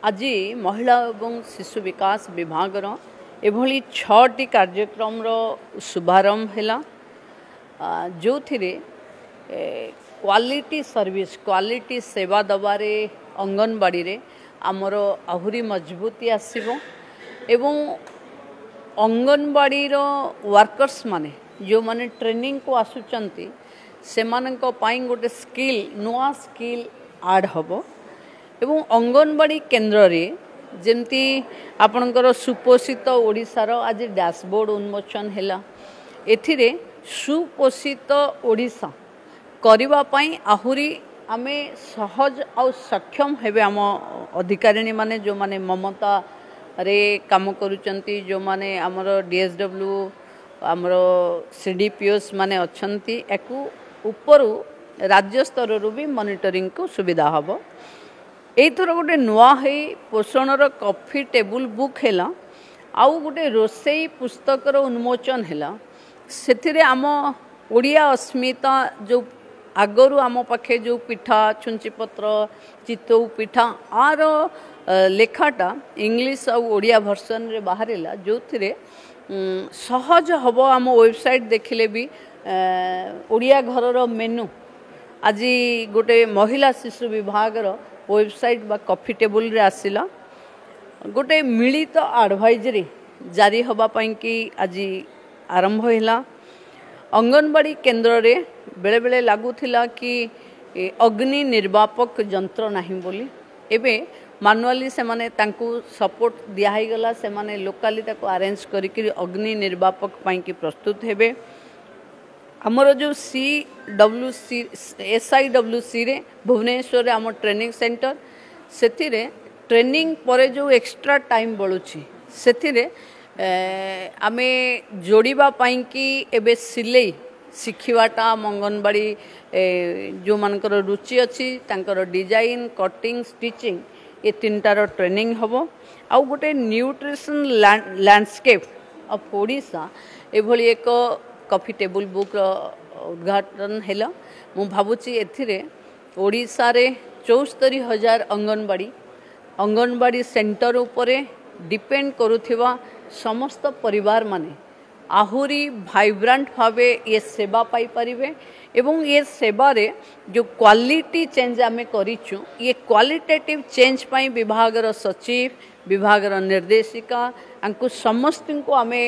आज महिला एवं शिशु विकास विभाग एभली 6टी कार्यक्रम शुभारंभ है जो थिरे क्वालिटी सर्विस क्वालिटी सेवा दबारे अंगनवाड़ी रे आमर आहुरी मजबूती आसीबो एवं अंगनवाड़ी वर्कर्स माने जो माने ट्रेनिंग को आसुचंती से मानक पाई गोटे स्किल नुआ स्किल आड हबो एवं अंगनवाड़ी केन्द्र रे जेमती आपणकर सुपोषित ओडिशार आज डैशबोर्ड उन्मोचन हैला एथिरे सुपोषित ओडिशा करिबा पई आहुरी आमे सहज और सक्षम हेबे आम अधिकारिणी माने जो माने ममता रे काम करूचंती जो माने हमर डीएसडब्ल्यू हमर सीडीपीओस माने अछंती एकु ऊपर राज्य स्तर रु भी मॉनिटरिंग को सुविधा हबो। एथर गोटे नुआ है पोषणर कॉफी टेबुल बुक हैला आउ गोटे रोसई पुस्तकर उन्मोचन हैला सेथिरे आम ओडिया अस्मिता जो आगरू आम पाखे जो पिठा छुंचीपत्र चितौ पिठा आर लेखाटा इंग्लिश और ओडिया वर्सन रे बाहरिला जो थिरे सहज हबो आम वेबसाइट देखिले भी ओडिया घरर मेनू आज गोटे महिला शिशु विभाग वेबसाइट बा कॉफी टेबुल रे आसिला गोटे मिलित एडवाइजरी जारी हबा पई कि आज आरंभ हैला। अंगनवाड़ी केन्द्र रे बेले बेले लागुथिला कि अग्नि निर्वापक यंत्र नाही बोली एबे मानुअली से माने तांकू सपोर्ट दिया ही गला से माने लोकाली ताको अरेंज करी कि अग्नि निर्वापक पई कि प्रस्तुत हेबे। हमर जो SIWC रे भुवनेश्वर आम ट्रेनिंग सेंटर सेथिरे ट्रेनिंग परे जो एक्स्ट्रा टाइम बळुछि सेथिरे आमे जोड़िबा पाई कि एबे सिलाई शिखिवाटा अंगनवाड़ी जो मानकर रुचि अच्छी तांकर डिजाइन कटिंग स्टिचिंग ये तीनटार ट्रेनिंग हबो आउ गोटे न्यूट्रिशन लैंडस्केप ऑफ ओडिशा एभली एक कॉफी टेबुल बुक उद्घाटन हैला। मु भाबुची एथिरे ओडिशा रे 74,000 अंगनवाड़ी सेंटर उपरे डिपेंड करुथिबा समस्त परिवार माने आहुरी वाइब्रेंट भावे ये सेवा पाई परिबे एवं ये सेवा रे जो क्वालिटी चेंज आमे करिचु ये क्वालिटेटिव चेंज पाई विभागर सचिव विभागर निर्देशिका अंकु समस्त को आमे